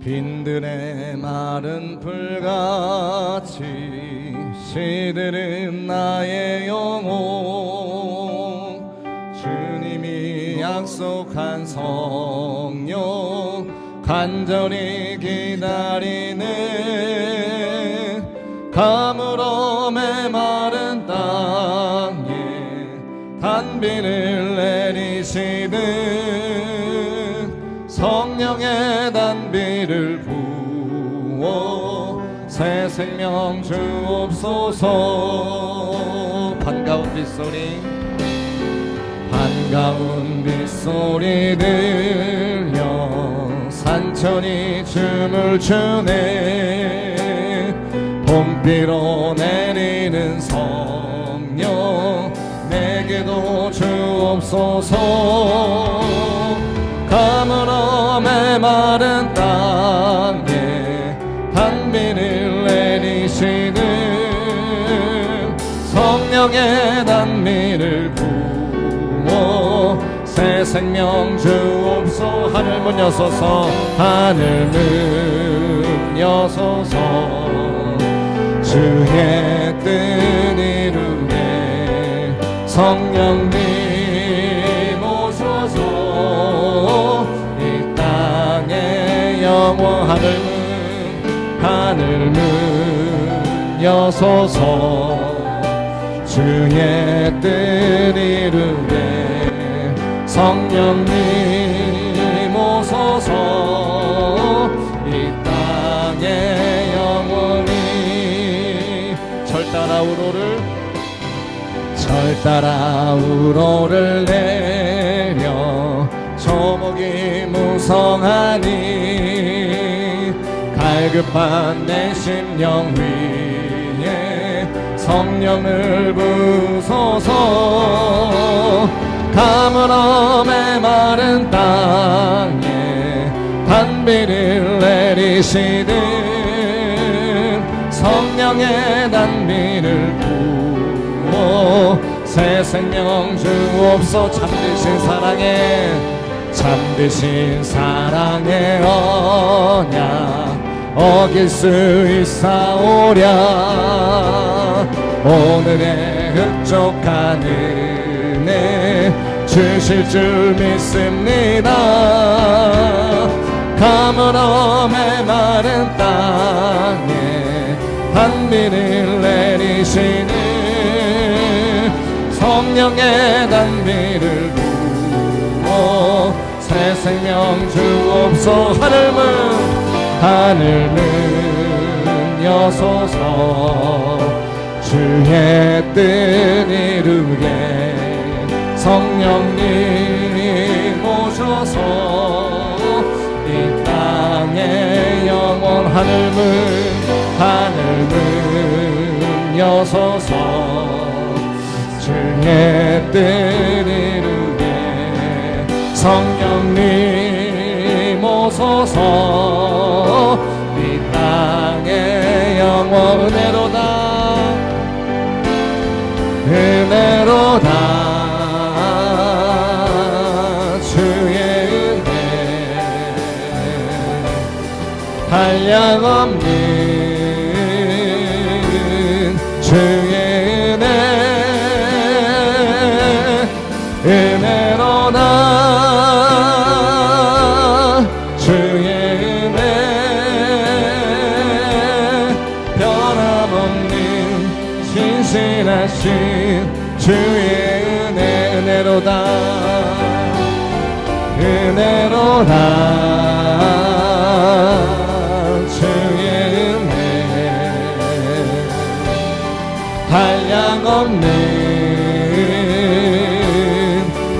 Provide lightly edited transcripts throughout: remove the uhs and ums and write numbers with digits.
빈들의 마른 풀같이 시들은 나의 영혼, 주님이 약속한 성령 간절히 기다리네. 가물어 메마른 땅에 단비를 내리시듯 성령의 단비를 부어 새 생명 주옵소서. 반가운 빗소리, 반가운 빗소리 들려 산천이 춤을 추네. 봄비로 내리는 성령 내게도 주옵소서. 가물어 메마른 땅에 단비를 내리시는 성령의 단비를 부어 새 생명 주옵소서. 하늘 문 여소서, 하늘 문 여소서. 주의 뜻 이루게 성령님 오소서. 이 땅의 영원 하늘 문 여소서. 주의 뜻 이루게 성령님 오소서. 이 땅의 영원히 절 따라 우로를 내려 초목이 무성하니 갈급한 내 심령 위에 성령을 부소서. 가물어 메마른 땅에 단비를 내리시듯 성령의 단비를 부어 새 생명 주옵소. 잠드신 사랑의 언약 어길 수 있사오랴. 오늘의 흡족한 은혜 주실 줄 믿습니다. 가물어 메마른 땅에 단비를 내리시는 성령의 단비를 부어 새 생명 주옵소. 하늘 문 여소서. 주의 뜻 이루게 성령님 오셔서 이 땅의 영원 하늘 문 여소서. 주의 뜻 이루게 성령님 오소서. 이 땅의 영원 은혜로다 주의 은혜 한량없는 주의 은혜로다 주의 은혜 변함없는 신실하신 주의 은혜로다 주의 은혜 한량없는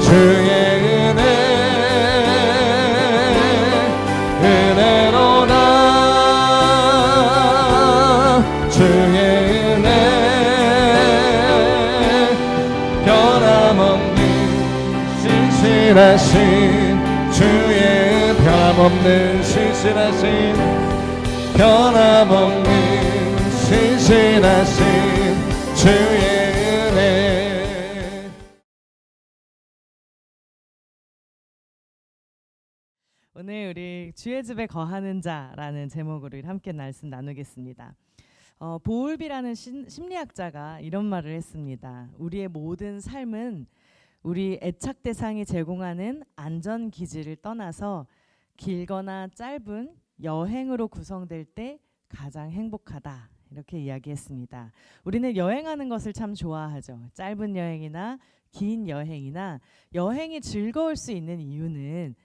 주의 은혜로다 주의 은혜 변함없는 신실하신 주의 변함없는 신실하신 주의 오늘 우리 주의 집에 거하는 자라는 제목으로 함께 말씀 나누겠습니다. 보울비라는 심리학자가 이런 말을 했습니다. 우리의 모든 삶은 우리 애착 대상이 제공하는 안전 기지를 떠나서 길거나 짧은 여행으로 구성될 때 가장 행복하다. 이렇게 이야기했습니다. 우리는 여행하는 것을 참 좋아하죠. 짧은 여행이나 긴 여행이나 여행이 즐거울 수 있는 이유는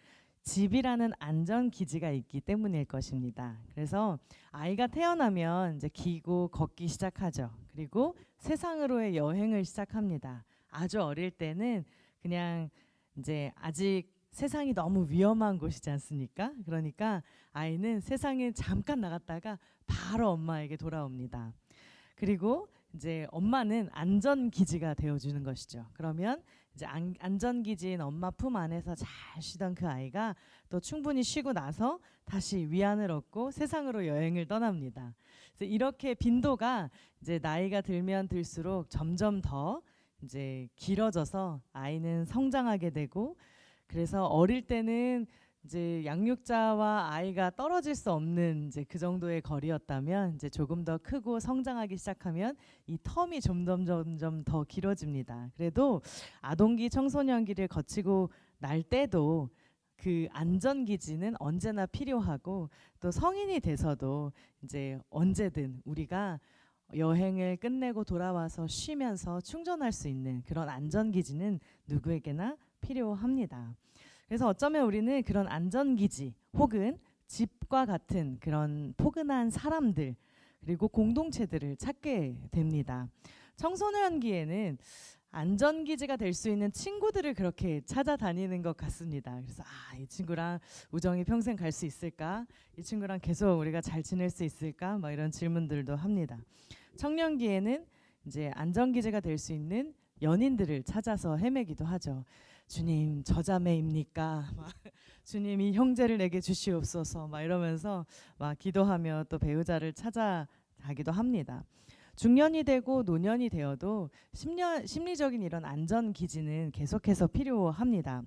집이라는 안전 기지가 있기 때문일 것입니다. 그래서 아이가 태어나면 이제 기고 걷기 시작하죠. 그리고 세상으로의 여행을 시작합니다. 아주 어릴 때는 그냥 이제 아직 세상이 너무 위험한 곳이지 않습니까? 그러니까 아이는 세상에 잠깐 나갔다가 바로 엄마에게 돌아옵니다. 그리고 이제 엄마는 안전기지가 되어주는 것이죠. 그러면 이제 안전기지인 엄마 품 안에서 잘 쉬던 그 아이가 또 충분히 쉬고 나서 다시 위안을 얻고 세상으로 여행을 떠납니다. 그래서 이렇게 빈도가 이제 나이가 들면 들수록 점점 더 이제 길어져서 아이는 성장하게 되고, 그래서 어릴 때는 이제 양육자와 아이가 떨어질 수 없는 이제 그 정도의 거리였다면 이제 조금 더 크고 성장하기 시작하면 이 텀이 점점 더 길어집니다. 그래도 아동기 청소년기를 거치고 날 때도 그 안전기지는 언제나 필요하고, 또 성인이 돼서도 이제 언제든 우리가 여행을 끝내고 돌아와서 쉬면서 충전할 수 있는 그런 안전기지는 누구에게나 필요합니다. 그래서 어쩌면 우리는 그런 안전기지 혹은 집과 같은 그런 포근한 사람들 그리고 공동체들을 찾게 됩니다. 청소년기에는 안전기지가 될 수 있는 친구들을 그렇게 찾아다니는 것 같습니다. 그래서 이 친구랑 우정이 평생 갈 수 있을까? 이 친구랑 계속 우리가 잘 지낼 수 있을까? 막 이런 질문들도 합니다. 청년기에는 이제 안전기지가 될 수 있는 연인들을 찾아서 헤매기도 하죠. 주님, 저자매입니까? 주님이 형제를 내게 주시옵소서. 막 이러면서 막 기도하며 또 배우자를 찾아가기도 합니다. 중년이 되고 노년이 되어도 심리적인 이런 안전 기지는 계속해서 필요합니다.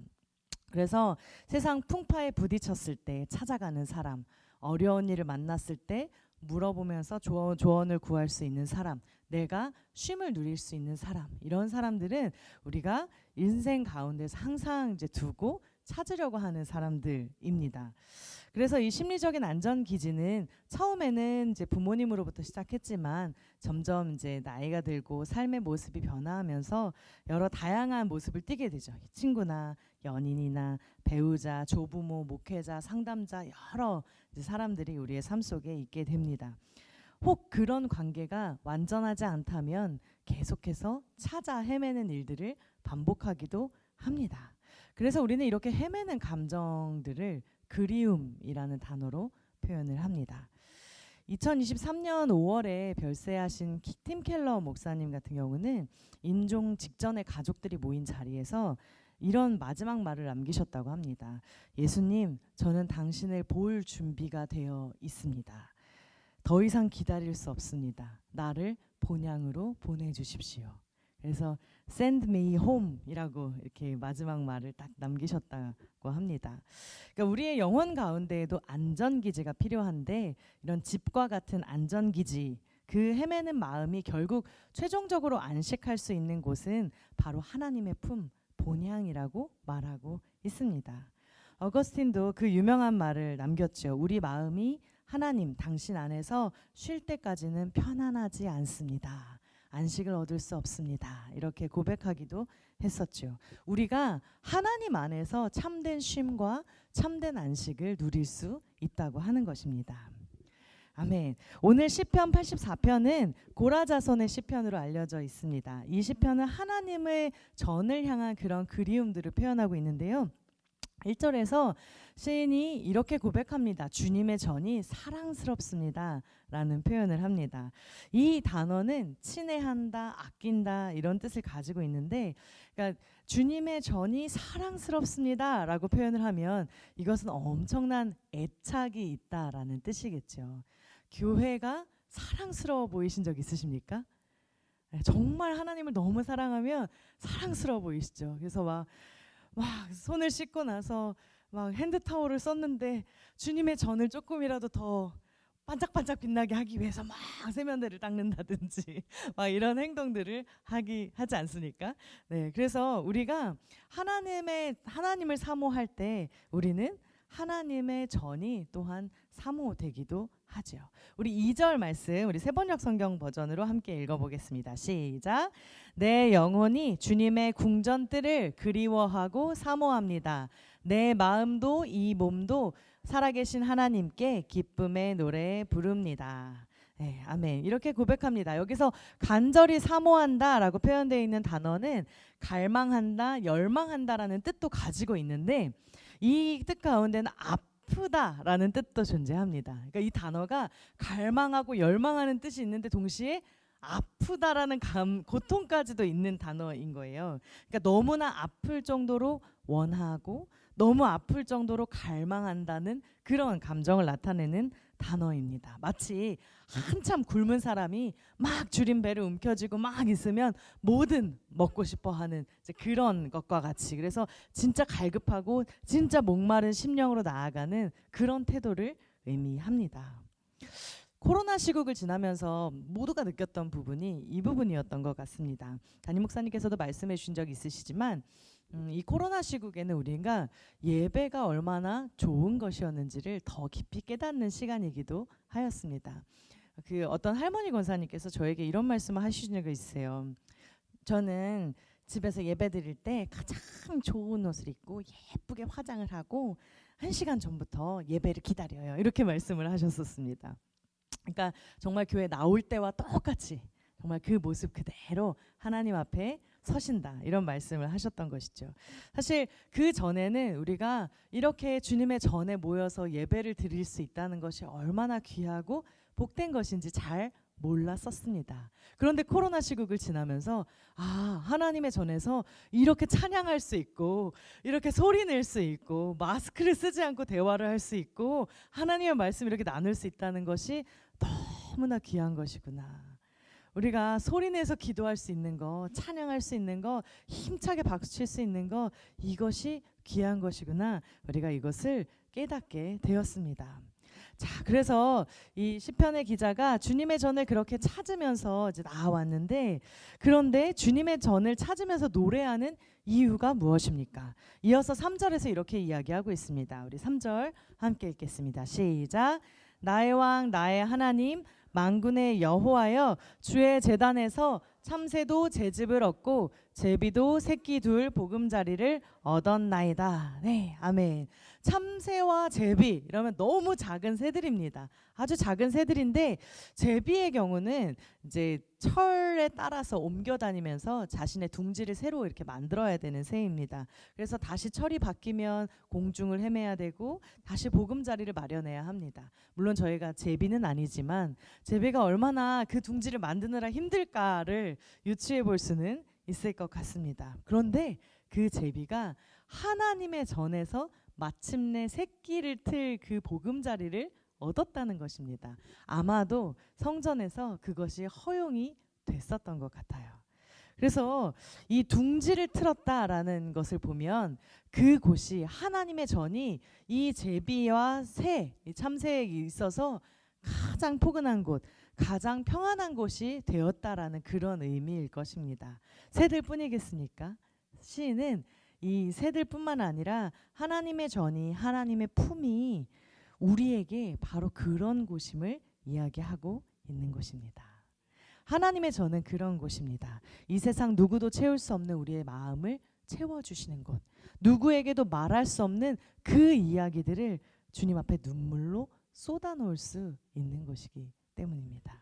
그래서 세상 풍파에 부딪혔을 때 찾아가는 사람, 어려운 일을 만났을 때 물어보면서 조언을 구할 수 있는 사람, 내가 쉼을 누릴 수 있는 사람, 이런 사람들은 우리가 인생 가운데서 항상 이제 두고 찾으려고 하는 사람들입니다. 그래서 이 심리적인 안전 기지는 처음에는 이제 부모님으로부터 시작했지만 점점 이제 나이가 들고 삶의 모습이 변화하면서 여러 다양한 모습을 띠게 되죠. 친구나 연인이나 배우자, 조부모, 목회자, 상담자, 여러 이제 사람들이 우리의 삶 속에 있게 됩니다. 혹 그런 관계가 완전하지 않다면 계속해서 찾아 헤매는 일들을 반복하기도 합니다. 그래서 우리는 이렇게 헤매는 감정들을 그리움이라는 단어로 표현을 합니다. 2023년 5월에 별세하신 팀 켈러 목사님 같은 경우는 임종 직전에 가족들이 모인 자리에서 이런 마지막 말을 남기셨다고 합니다. 예수님, 저는 당신을 볼 준비가 되어 있습니다. 더 이상 기다릴 수 없습니다. 나를 본향으로 보내주십시오. 그래서 send me home 이라고 이렇게 마지막 말을 딱 남기셨다고 합니다. 그러니까 우리의 영혼 가운데에도 안전기지가 필요한데, 이런 집과 같은 안전기지, 그 헤매는 마음이 결국 최종적으로 안식할 수 있는 곳은 바로 하나님의 품, 본향이라고 말하고 있습니다. 어거스틴도 그 유명한 말을 남겼죠. 우리 마음이 하나님, 당신 안에서 쉴 때까지는 편안하지 않습니다. 안식을 얻을 수 없습니다. 이렇게 고백하기도 했었죠. 우리가 하나님 안에서 참된 쉼과 참된 안식을 누릴 수 있다고 하는 것입니다. 아멘. 오늘 시편 84편은 고라자손의 시편으로 알려져 있습니다. 이 시편은 하나님의 전을 향한 그런 그리움들을 표현하고 있는데요. 1절에서 시인이 이렇게 고백합니다. 주님의 전이 사랑스럽습니다 라는 표현을 합니다. 이 단어는 친애한다, 아낀다 이런 뜻을 가지고 있는데, 그러니까 주님의 전이 사랑스럽습니다 라고 표현을 하면 이것은 엄청난 애착이 있다라는 뜻이겠죠. 교회가 사랑스러워 보이신 적 있으십니까? 정말 하나님을 너무 사랑하면 사랑스러워 보이시죠. 그래서 막 손을 씻고 나서 막 핸드타올을 썼는데 주님의 전을 조금이라도 더 반짝반짝 빛나게 하기 위해서 막 세면대를 닦는다든지 막 이런 행동들을 하지 않습니까? 네, 그래서 우리가 하나님을 사모할 때 우리는 하나님의 전이 또한 사모되기도 하죠. 우리 2절 말씀 우리 세번역 성경 버전으로 함께 읽어보겠습니다. 시작. 내 영혼이 주님의 궁전뜰을 그리워하고 사모합니다. 내 마음도 이 몸도 살아계신 하나님께 기쁨의 노래 부릅니다. 네, 아멘. 이렇게 고백합니다. 여기서 간절히 사모한다라고 표현되어 있는 단어는 갈망한다, 열망한다라는 뜻도 가지고 있는데 이 뜻 가운데는 아프다라는 뜻도 존재합니다. 그러니까 이 단어가 갈망하고 열망하는 뜻이 있는데 동시에 아프다라는 고통까지도 있는 단어인 거예요. 그러니까 너무나 아플 정도로 원하고 너무 아플 정도로 갈망한다는 그런 감정을 나타내는 단어입니다. 마치 한참 굶은 사람이 막 줄인 배를 움켜쥐고 막 있으면 뭐든 먹고 싶어 하는 그런 것과 같이, 그래서 진짜 갈급하고 진짜 목마른 심령으로 나아가는 그런 태도를 의미합니다. 코로나 시국을 지나면서 모두가 느꼈던 부분이 이 부분이었던 것 같습니다. 담임 목사님께서도 말씀해 주신 적이 있으시지만 이 코로나 시국에는 우리가 예배가 얼마나 좋은 것이었는지를 더 깊이 깨닫는 시간이기도 하였습니다. 그 어떤 할머니 권사님께서 저에게 이런 말씀을 하시는 적이 있어요. 저는 집에서 예배 드릴 때 가장 좋은 옷을 입고 예쁘게 화장을 하고 1시간 전부터 예배를 기다려요. 이렇게 말씀을 하셨었습니다. 그러니까 정말 교회 나올 때와 똑같이 정말 그 모습 그대로 하나님 앞에 서신다, 이런 말씀을 하셨던 것이죠. 사실 그 전에는 우리가 이렇게 주님의 전에 모여서 예배를 드릴 수 있다는 것이 얼마나 귀하고 복된 것인지 잘 몰랐었습니다. 그런데 코로나 시국을 지나면서 하나님의 전에서 이렇게 찬양할 수 있고 이렇게 소리 낼 수 있고 마스크를 쓰지 않고 대화를 할 수 있고 하나님의 말씀 이렇게 나눌 수 있다는 것이 너무나 귀한 것이구나. 우리가 소리내서 기도할 수 있는 거, 찬양할 수 있는 거, 힘차게 박수칠 수 있는 거, 이것이 귀한 것이구나. 우리가 이것을 깨닫게 되었습니다. 자, 그래서 이 시편의 기자가 주님의 전을 그렇게 찾으면서 이제 나와왔는데, 그런데 주님의 전을 찾으면서 노래하는 이유가 무엇입니까? 이어서 3절에서 이렇게 이야기하고 있습니다. 우리 3절 함께 읽겠습니다. 시작. 나의 왕 나의 하나님 만군의 여호와여, 주의 제단에서 참새도 제집을 얻고 제비도 새끼 둘 보금자리를 얻었나이다. 네, 아멘. 참새와 제비 이러면 너무 작은 새들입니다. 아주 작은 새들인데 제비의 경우는 이제 철에 따라서 옮겨 다니면서 자신의 둥지를 새로 이렇게 만들어야 되는 새입니다. 그래서 다시 철이 바뀌면 공중을 헤매야 되고 다시 보금자리를 마련해야 합니다. 물론 저희가 제비는 아니지만 제비가 얼마나 그 둥지를 만드느라 힘들까를 유추해 볼 수는 있을 것 같습니다. 그런데 그 제비가 하나님의 전에서 마침내 새끼를 틀 그 보금자리를 얻었다는 것입니다. 아마도 성전에서 그것이 허용이 됐었던 것 같아요. 그래서 이 둥지를 틀었다라는 것을 보면 그곳이 하나님의 전이 이 제비와 새, 이 참새에 있어서 가장 포근한 곳, 가장 평안한 곳이 되었다라는 그런 의미일 것입니다. 새들뿐이겠습니까? 시인은 이 새들뿐만 아니라 하나님의 전이, 하나님의 품이 우리에게 바로 그런 곳임을 이야기하고 있는 것입니다. 하나님의 전은 그런 곳입니다. 이 세상 누구도 채울 수 없는 우리의 마음을 채워주시는 곳, 누구에게도 말할 수 없는 그 이야기들을 주님 앞에 눈물로 쏟아놓을 수 있는 것이기 때문입니다.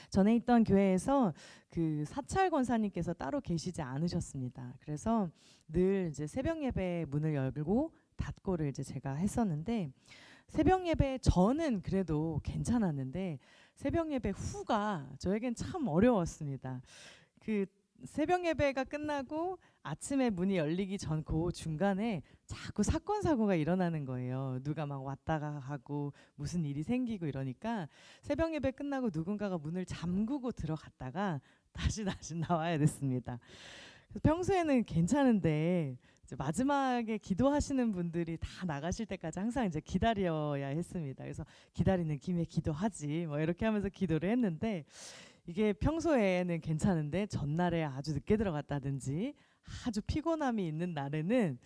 전에 있던 교회에서 그 사찰 권사님께서 따로 계시지 않으셨습니다. 그래서 늘 이제 새벽 예배 문을 열고 닫고를 이제 제가 했었는데, 새벽 예배 전은 그래도 괜찮았는데 새벽 예배 후가 저에겐 참 어려웠습니다. 그 새벽 예배가 끝나고 아침에 문이 열리기 전 그 중간에 자꾸 사건 사고가 일어나는 거예요. 누가 막 왔다가 가고 무슨 일이 생기고 이러니까 새벽 예배 끝나고 누군가가 문을 잠그고 들어갔다가 다시 나와야 됐습니다. 평소에는 괜찮은데 이제 마지막에 기도하시는 분들이 다 나가실 때까지 항상 이제 기다려야 했습니다. 그래서 기다리는 김에 기도하지 뭐 이렇게 하면서 기도를 했는데 이게 평소에는 괜찮은데 전날에 아주 늦게 들어갔다든지 아주 피곤함이 있는 날에는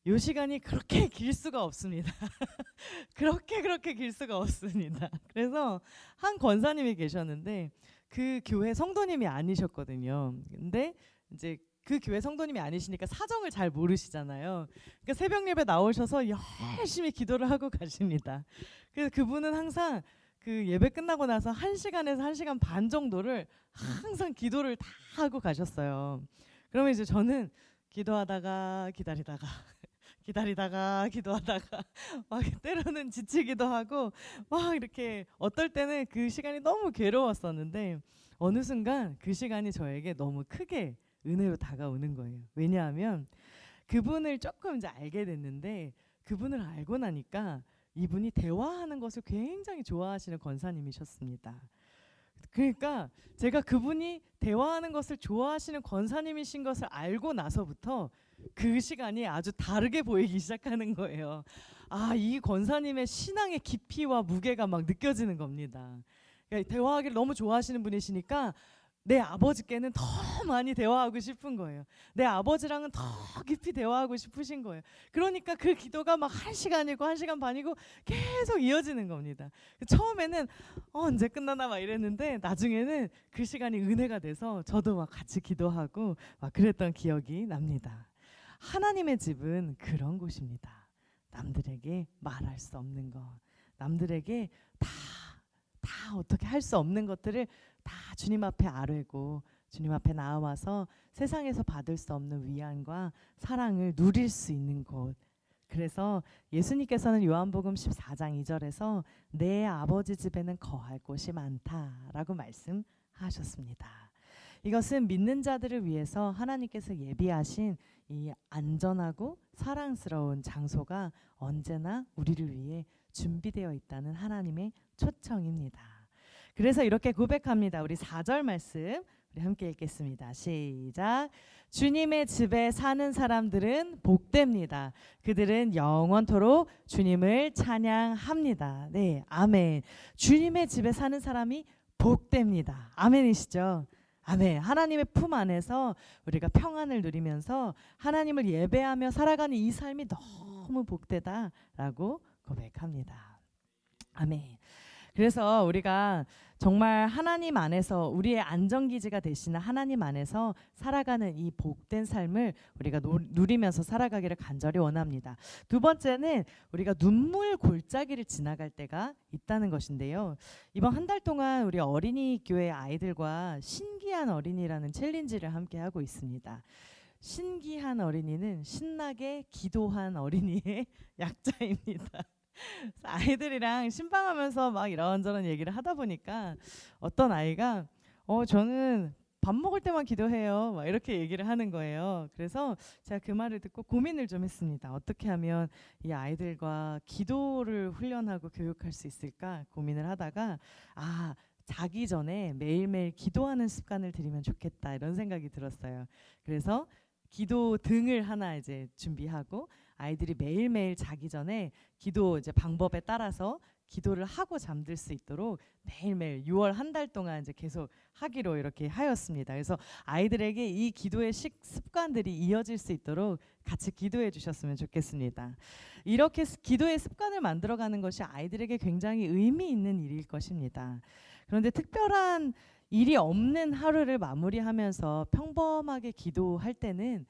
요 시간이 그렇게 길 수가 없습니다. 그렇게 길 수가 없습니다. 그래서 한 권사님이 계셨는데 그 교회 성도님이 아니셨거든요. 근데 이제 그 교회 성도님이 아니시니까 사정을 잘 모르시잖아요. 그러니까 새벽 예배 나오셔서 열심히 기도를 하고 가십니다. 그래서 그분은 항상 그 예배 끝나고 나서 1시간에서 1시간 반 정도를 항상 기도를 다 하고 가셨어요. 그러면 이제 저는 기도하다가 기다리다가 기도하다가 막 때로는 지치기도 하고 막 이렇게 어떨 때는 그 시간이 너무 괴로웠었는데 어느 순간 그 시간이 저에게 너무 크게 은혜로 다가오는 거예요. 왜냐하면 그분을 조금 이제 알게 됐는데 그분을 알고 나니까 이분이 대화하는 것을 굉장히 좋아하시는 권사님이셨습니다. 그러니까 제가 그분이 대화하는 것을 좋아하시는 권사님이신 것을 알고 나서부터 그 시간이 아주 다르게 보이기 시작하는 거예요. 아, 이 권사님의 신앙의 깊이와 무게가 막 느껴지는 겁니다. 그러니까 대화하기를 너무 좋아하시는 분이시니까 내 아버지께는 더 많이 대화하고 싶은 거예요. 내 아버지랑은 더 깊이 대화하고 싶으신 거예요. 그러니까 그 기도가 막 1시간이고 1시간 반이고 계속 이어지는 겁니다. 처음에는 언제 끝나나 막 이랬는데 나중에는 그 시간이 은혜가 돼서 저도 막 같이 기도하고 막 그랬던 기억이 납니다. 하나님의 집은 그런 곳입니다. 남들에게 말할 수 없는 것, 남들에게 다 어떻게 할 수 없는 것들을 다 주님 앞에 아뢰고 주님 앞에 나와서 세상에서 받을 수 없는 위안과 사랑을 누릴 수 있는 곳. 그래서 예수님께서는 요한복음 14장 2절에서 내 아버지 집에는 거할 곳이 많다라고 말씀하셨습니다. 이것은 믿는 자들을 위해서 하나님께서 예비하신 이 안전하고 사랑스러운 장소가 언제나 우리를 위해 준비되어 있다는 하나님의 초청입니다. 그래서 이렇게 고백합니다. 우리 4절 말씀 우리 함께 읽겠습니다. 시작. 주님의 집에 사는 사람들은 복됩니다. 그들은 영원토록 주님을 찬양합니다. 네, 아멘. 주님의 집에 사는 사람이 복됩니다. 아멘이시죠? 아멘. 하나님의 품 안에서 우리가 평안을 누리면서 하나님을 예배하며 살아가는 이 삶이 너무 복되다라고 고백합니다. 아멘. 그래서 우리가 정말 하나님 안에서 우리의 안전기지가 되시는 하나님 안에서 살아가는 이 복된 삶을 우리가 누리면서 살아가기를 간절히 원합니다. 두 번째는 우리가 눈물 골짜기를 지나갈 때가 있다는 것인데요. 이번 한 달 동안 우리 어린이 교회 아이들과 신기한 어린이라는 챌린지를 함께 하고 있습니다. 신기한 어린이는 신나게 기도한 어린이의 약자입니다. 아이들이랑 신방하면서 막 이런저런 얘기를 하다 보니까 어떤 아이가 저는 밥 먹을 때만 기도해요 막 이렇게 얘기를 하는 거예요. 그래서 제가 그 말을 듣고 고민을 좀 했습니다. 어떻게 하면 이 아이들과 기도를 훈련하고 교육할 수 있을까 고민을 하다가 자기 전에 매일매일 기도하는 습관을 들이면 좋겠다 이런 생각이 들었어요. 그래서 기도 등을 하나 이제 준비하고 아이들이 매일매일 자기 전에 기도 이제 방법에 따라서 기도를 하고 잠들 수 있도록 매일매일 6월 한 달 동안 이제 계속 하기로 이렇게 하였습니다. 그래서 아이들에게 이 기도의 습관들이 이어질 수 있도록 같이 기도해 주셨으면 좋겠습니다. 이렇게 기도의 습관을 만들어가는 것이 아이들에게 굉장히 의미 있는 일일 것입니다. 그런데 특별한 일이 없는 하루를 마무리하면서 평범하게 기도할 때는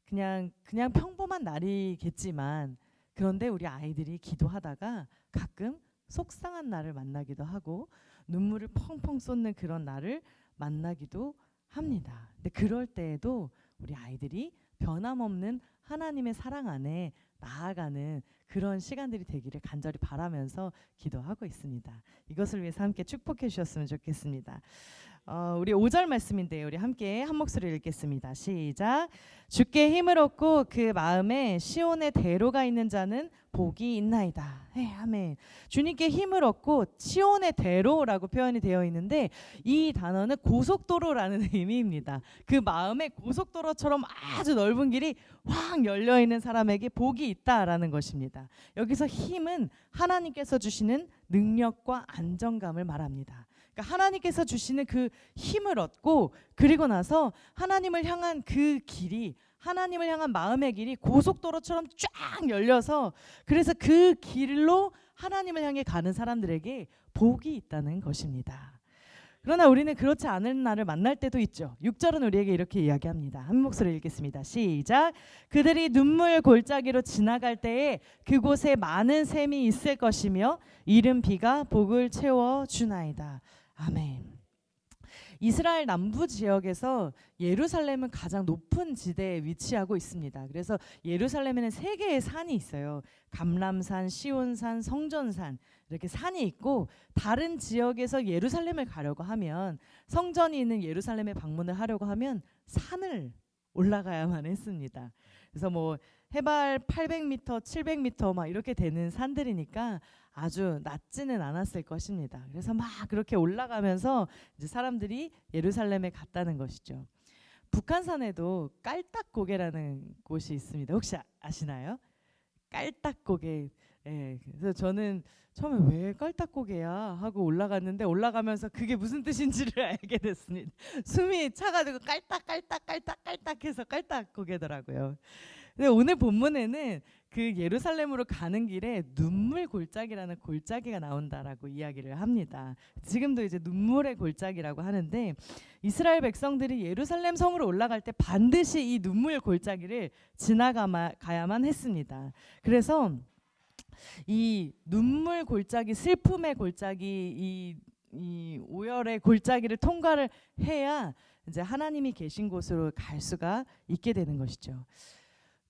그냥 평범한 날이겠지만 그런데 우리 아이들이 기도하다가 가끔 속상한 날을 만나기도 하고 눈물을 펑펑 쏟는 그런 날을 만나기도 합니다. 근데 그럴 때에도 우리 아이들이 변함없는 하나님의 사랑 안에 나아가는 그런 시간들이 되기를 간절히 바라면서 기도하고 있습니다. 이것을 위해서 함께 축복해 주셨으면 좋겠습니다. 우리 5절 말씀인데요. 우리 함께 한 목소리 읽겠습니다. 시작. 주께 힘을 얻고 그 마음에 시온의 대로가 있는 자는 복이 있나이다. 네, 아멘. 주님께 힘을 얻고 시온의 대로라고 표현이 되어 있는데 이 단어는 고속도로라는 의미입니다. 그 마음에 고속도로처럼 아주 넓은 길이 확 열려 있는 사람에게 복이 있다라는 것입니다. 여기서 힘은 하나님께서 주시는 능력과 안정감을 말합니다. 그러니까 하나님께서 주시는 그 힘을 얻고 그리고 나서 하나님을 향한 그 길이 하나님을 향한 마음의 길이 고속도로처럼 쫙 열려서 그래서 그 길로 하나님을 향해 가는 사람들에게 복이 있다는 것입니다. 그러나 우리는 그렇지 않은 날을 만날 때도 있죠. 6절은 우리에게 이렇게 이야기합니다. 한 목소리 읽겠습니다. 시작. 그들이 눈물 골짜기로 지나갈 때에 그곳에 많은 샘이 있을 것이며 이른 비가 복을 채워주나이다. 아멘. 이스라엘 남부 지역에서 예루살렘은 가장 높은 지대에 위치하고 있습니다. 그래서 예루살렘에는 3개의 산이 있어요. 감람산, 시온산, 성전산 이렇게 산이 있고 다른 지역에서 예루살렘을 가려고 하면 성전이 있는 예루살렘에 방문을 하려고 하면 산을 올라가야만 했습니다. 그래서 뭐 해발 800m, 700m 막 이렇게 되는 산들이니까 아주 낮지는 않았을 것입니다. 그래서 막 그렇게 올라가면서 이제 사람들이 예루살렘에 갔다는 것이죠. 북한산에도 깔딱고개라는 곳이 있습니다. 혹시 아시나요? 깔딱고개. 예, 그래서 저는 처음에 왜 깔딱고개야 하고 올라갔는데 올라가면서 그게 무슨 뜻인지를 알게 됐습니다. 숨이 차가지고 깔딱깔딱깔딱깔딱해서 깔딱고개더라고요. 근데 오늘 본문에는 그 예루살렘으로 가는 길에 눈물 골짜기라는 골짜기가 나온다라고 이야기를 합니다. 지금도 이제 눈물의 골짜기라고 하는데 이스라엘 백성들이 예루살렘 성으로 올라갈 때 반드시 이 눈물 골짜기를 지나가야만 했습니다. 그래서 이 눈물 골짜기, 슬픔의 골짜기, 이 오열의 골짜기를 통과를 해야 이제 하나님이 계신 곳으로 갈 수가 있게 되는 것이죠.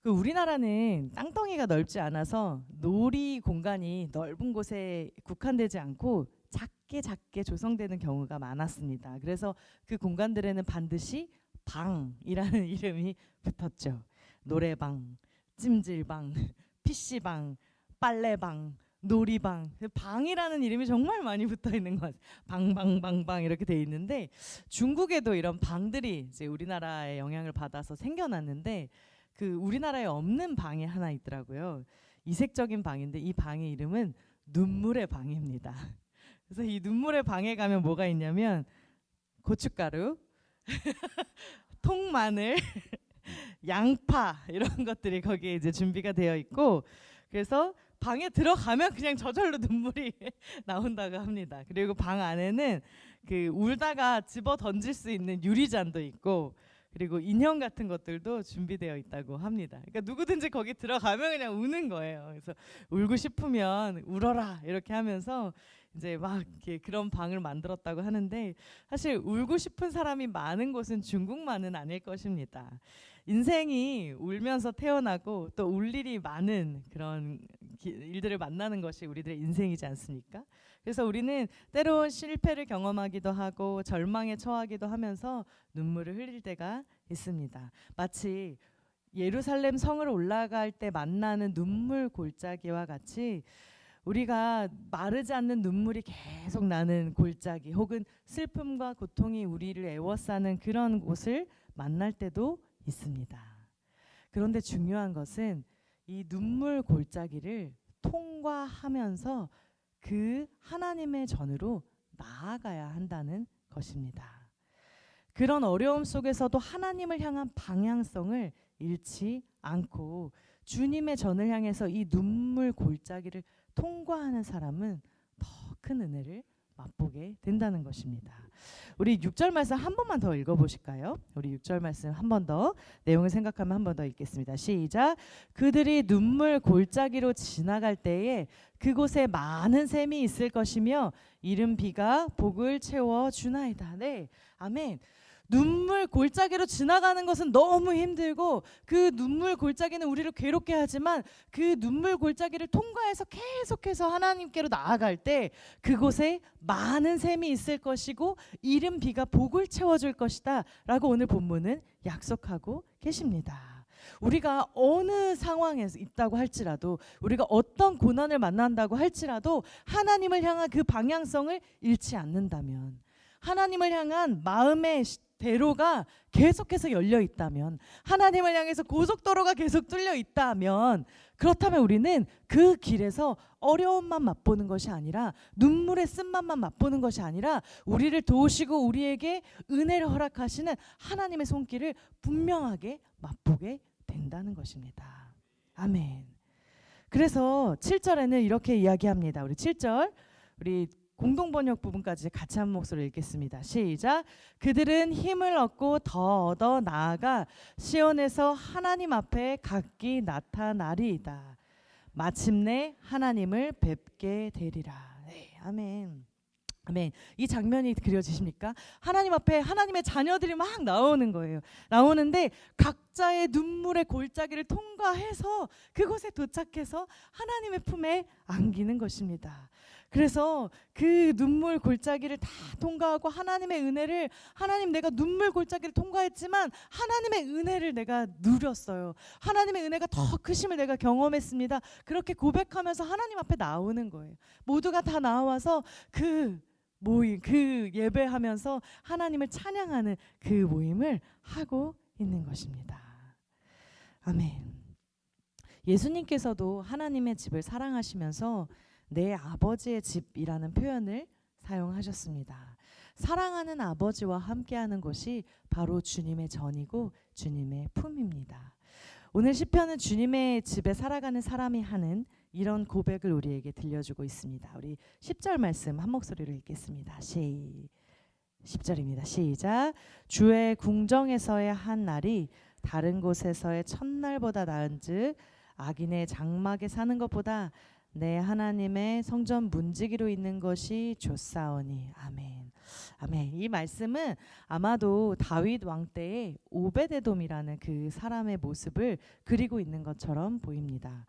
우리나라는 땅덩이가 넓지 않아서 놀이 공간이 넓은 곳에 국한되지 않고 작게 조성되는 경우가 많았습니다. 그래서 그 공간들에는 반드시 방이라는 이름이 붙었죠. 노래방, 찜질방, PC방, 빨래방, 놀이방, 방이라는 이름이 정말 많이 붙어 있는 것 같아요. 방방 이렇게 돼 있는데 중국에도 이런 방들이 이제 우리나라의 영향을 받아서 생겨났는데 그 우리나라에 없는 방이 하나 있더라고요. 이색적인 방인데 이 방의 이름은 눈물의 방입니다. 그래서 이 눈물의 방에 가면 뭐가 있냐면 고춧가루, 통마늘, 양파 이런 것들이 거기에 이제 준비가 되어 있고 그래서 방에 들어가면 그냥 저절로 눈물이 나온다고 합니다. 그리고 방 안에는 그 울다가 집어 던질 수 있는 유리잔도 있고 그리고 인형 같은 것들도 준비되어 있다고 합니다. 그러니까 누구든지 거기 들어가면 그냥 우는 거예요. 그래서 울고 싶으면 울어라 이렇게 하면서 이제 막 이렇게 그런 방을 만들었다고 하는데 사실 울고 싶은 사람이 많은 곳은 중국만은 아닐 것입니다. 인생이 울면서 태어나고 또 울 일이 많은 그런 일들을 만나는 것이 우리들의 인생이지 않습니까? 그래서 우리는 때론 실패를 경험하기도 하고 절망에 처하기도 하면서 눈물을 흘릴 때가 있습니다. 마치 예루살렘 성을 올라갈 때 만나는 눈물 골짜기와 같이 우리가 마르지 않는 눈물이 계속 나는 골짜기 혹은 슬픔과 고통이 우리를 애워싸는 그런 곳을 만날 때도 있습니다. 그런데 중요한 것은 이 눈물 골짜기를 통과하면서 그 하나님의 전으로 나아가야 한다는 것입니다. 그런 어려움 속에서도 하나님을 향한 방향성을 잃지 않고 주님의 전을 향해서 이 눈물 골짜기를 통과하는 사람은 더 큰 은혜를 맛보게 된다는 것입니다. 우리 6절 말씀 한 번만 더 읽어보실까요? 우리 6절 말씀 한 번 더 내용을 생각하면 한 번 더 읽겠습니다. 시작. 그들이 눈물 골짜기로 지나갈 때에 그곳에 많은 샘이 있을 것이며 이른 비가 복을 채워주나이다. 네, 아멘. 눈물 골짜기로 지나가는 것은 너무 힘들고 그 눈물 골짜기는 우리를 괴롭게 하지만 그 눈물 골짜기를 통과해서 계속해서 하나님께로 나아갈 때 그곳에 많은 샘이 있을 것이고 이른 비가 복을 채워줄 것이다 라고 오늘 본문은 약속하고 계십니다. 우리가 어느 상황에 있다고 할지라도 우리가 어떤 고난을 만난다고 할지라도 하나님을 향한 그 방향성을 잃지 않는다면 하나님을 향한 마음의 대로가 계속해서 열려 있다면 하나님을 향해서 고속도로가 계속 뚫려 있다면 그렇다면 우리는 그 길에서 어려움만 맛보는 것이 아니라 눈물의 쓴맛만 맛보는 것이 아니라 우리를 도우시고 우리에게 은혜를 허락하시는 하나님의 손길을 분명하게 맛보게 된다는 것입니다. 아멘. 그래서 7절에는 이렇게 이야기합니다. 우리 7절 우리 공동번역 부분까지 같이 한 목소리로 읽겠습니다. 시작. 그들은 힘을 얻고 더 얻어 나아가 시온에서 하나님 앞에 각기 나타나리이다. 마침내 하나님을 뵙게 되리라. 네, 아멘. 아멘. 이 장면이 그려지십니까? 하나님 앞에 하나님의 자녀들이 막 나오는 거예요. 나오는데 각자의 눈물의 골짜기를 통과해서 그곳에 도착해서 하나님의 품에 안기는 것입니다. 그래서 그 눈물 골짜기를 다 통과하고 하나님의 은혜를 하나님 내가 눈물 골짜기를 통과했지만 하나님의 은혜를 내가 누렸어요. 하나님의 은혜가 더 크심을 내가 경험했습니다. 그렇게 고백하면서 하나님 앞에 나오는 거예요. 모두가 다 나와서 그 모임, 그 예배하면서 하나님을 찬양하는 그 모임을 하고 있는 것입니다. 아멘. 예수님께서도 하나님의 집을 사랑하시면서 내 아버지의 집이라는 표현을 사용하셨습니다. 사랑하는 아버지와 함께하는 곳이 바로 주님의 전이고 주님의 품입니다. 오늘 시편은 주님의 집에 살아가는 사람이 하는 이런 고백을 우리에게 들려주고 있습니다. 우리 10절 말씀 한 목소리로 읽겠습니다. 10절입니다. 시작. 주의 궁정에서의 한 날이 다른 곳에서의 첫날보다 나은즉 악인의 장막에 사는 것보다 내 하나님의 성전 문지기로 있는 것이 좋사오니. 아멘. 아멘. 이 말씀은 아마도 다윗 왕 때의 오베데돔이라는 그 사람의 모습을 그리고 있는 것처럼 보입니다.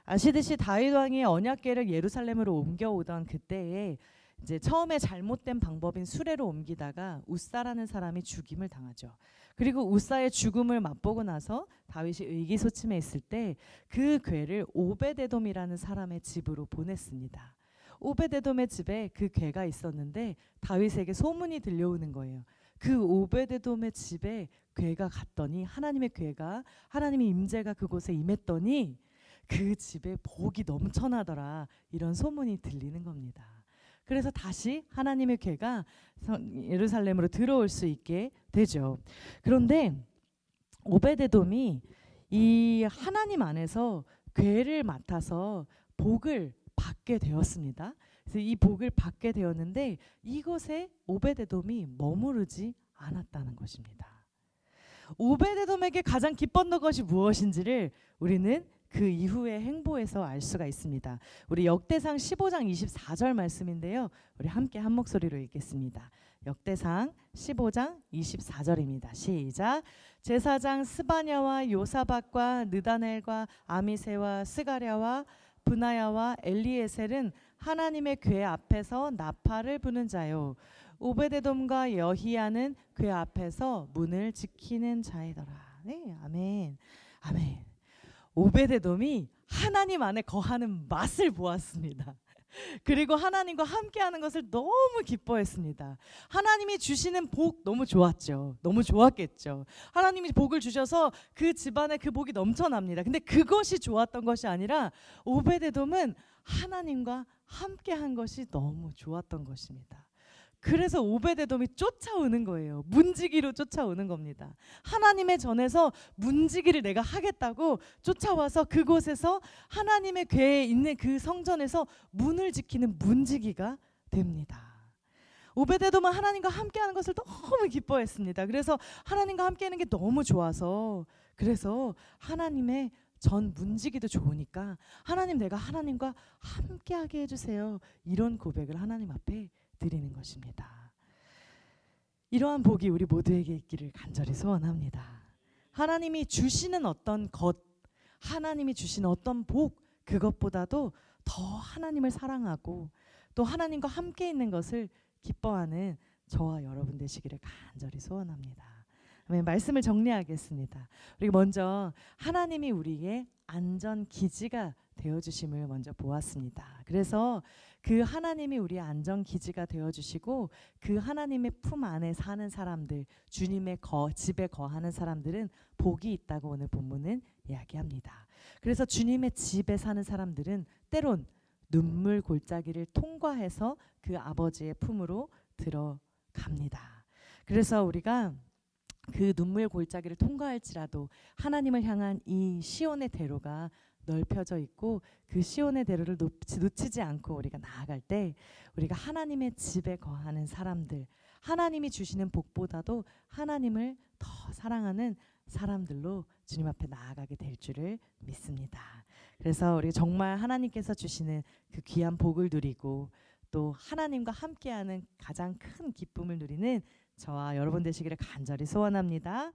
아시듯이 다윗 왕이 언약궤를 예루살렘으로 옮겨오던 그때에 이제 처음에 잘못된 방법인 수레로 옮기다가 우사라는 사람이 죽임을 당하죠. 그리고 우사의 죽음을 맛보고 나서 다윗이 의기소침해 있을 때 그 궤를 오베데돔이라는 사람의 집으로 보냈습니다. 오베데돔의 집에 그 궤가 있었는데 다윗에게 소문이 들려오는 거예요. 그 오베데돔의 집에 궤가 갔더니 하나님의 궤가 하나님의 임재가 그곳에 임했더니 그 집에 복이 넘쳐나더라. 이런 소문이 들리는 겁니다. 그래서 다시 하나님의 궤가 예루살렘으로 들어올 수 있게 되죠. 그런데 오베데돔이 이 하나님 안에서 궤를 맡아서 복을 받게 되었습니다. 그래서 이 복을 받게 되었는데 이곳에 오베데돔이 머무르지 않았다는 것입니다. 오베데돔에게 가장 기뻤던 것이 무엇인지를 우리는 그 이후의 행보에서 알 수가 있습니다. 우리 역대상 15장 24절 말씀인데요. 우리 함께 한 목소리로 읽겠습니다. 역대상 15장 24절입니다. 시작. 제사장 스바냐와 요사박과 느다넬과 아미세와 스가랴와 브나야와 엘리에셀은 하나님의 궤 앞에서 나팔을 부는 자요. 오베데돔과 여히야는 궤 앞에서 문을 지키는 자이더라. 네, 아멘. 아멘. 오베데돔이 하나님 안에 거하는 맛을 보았습니다. 그리고 하나님과 함께하는 것을 너무 기뻐했습니다. 하나님이 주시는 복 너무 좋았죠. 너무 좋았겠죠. 하나님이 복을 주셔서 그 집안에 그 복이 넘쳐납니다. 근데 그것이 좋았던 것이 아니라 오베데돔은 하나님과 함께한 것이 너무 좋았던 것입니다. 그래서 오베데돔이 쫓아오는 거예요. 문지기로 쫓아오는 겁니다. 하나님의 전에서 문지기를 내가 하겠다고 쫓아와서 그곳에서 하나님의 궤에 있는 그 성전에서 문을 지키는 문지기가 됩니다. 오베데돔은 하나님과 함께하는 것을 너무 기뻐했습니다. 그래서 하나님과 함께하는 게 너무 좋아서 그래서 하나님의 전 문지기도 좋으니까 하나님 내가 하나님과 함께하게 해주세요. 이런 고백을 하나님 앞에 드리는 것입니다. 이러한 복이 우리 모두에게 있기를 간절히 소원합니다. 하나님이 주시는 어떤 것, 하나님이 주시는 어떤 복, 그것보다도 더 하나님을 사랑하고 또 하나님과 함께 있는 것을 기뻐하는 저와 여러분 되시기를 간절히 소원합니다. 아멘. 말씀을 정리하겠습니다. 우리 먼저 하나님이 우리의 안전 기지가 되어 주심을 먼저 보았습니다. 그래서 그 하나님이 우리의 안전 기지가 되어 주시고 그 하나님의 품 안에 사는 사람들, 주님의 집에 거하는 사람들은 복이 있다고 오늘 본문은 이야기합니다. 그래서 주님의 집에 사는 사람들은 때론 눈물 골짜기를 통과해서 그 아버지의 품으로 들어갑니다. 그래서 우리가 그 눈물 골짜기를 통과할지라도 하나님을 향한 이 시온의 대로가 넓혀져 있고 그 시온의 대로를 놓치지 않고 우리가 나아갈 때 우리가 하나님의 집에 거하는 사람들, 하나님이 주시는 복보다도 하나님을 더 사랑하는 사람들로 주님 앞에 나아가게 될 줄을 믿습니다. 그래서 우리 정말 하나님께서 주시는 그 귀한 복을 누리고 또 하나님과 함께하는 가장 큰 기쁨을 누리는 저와 여러분 되시기를 간절히 소원합니다.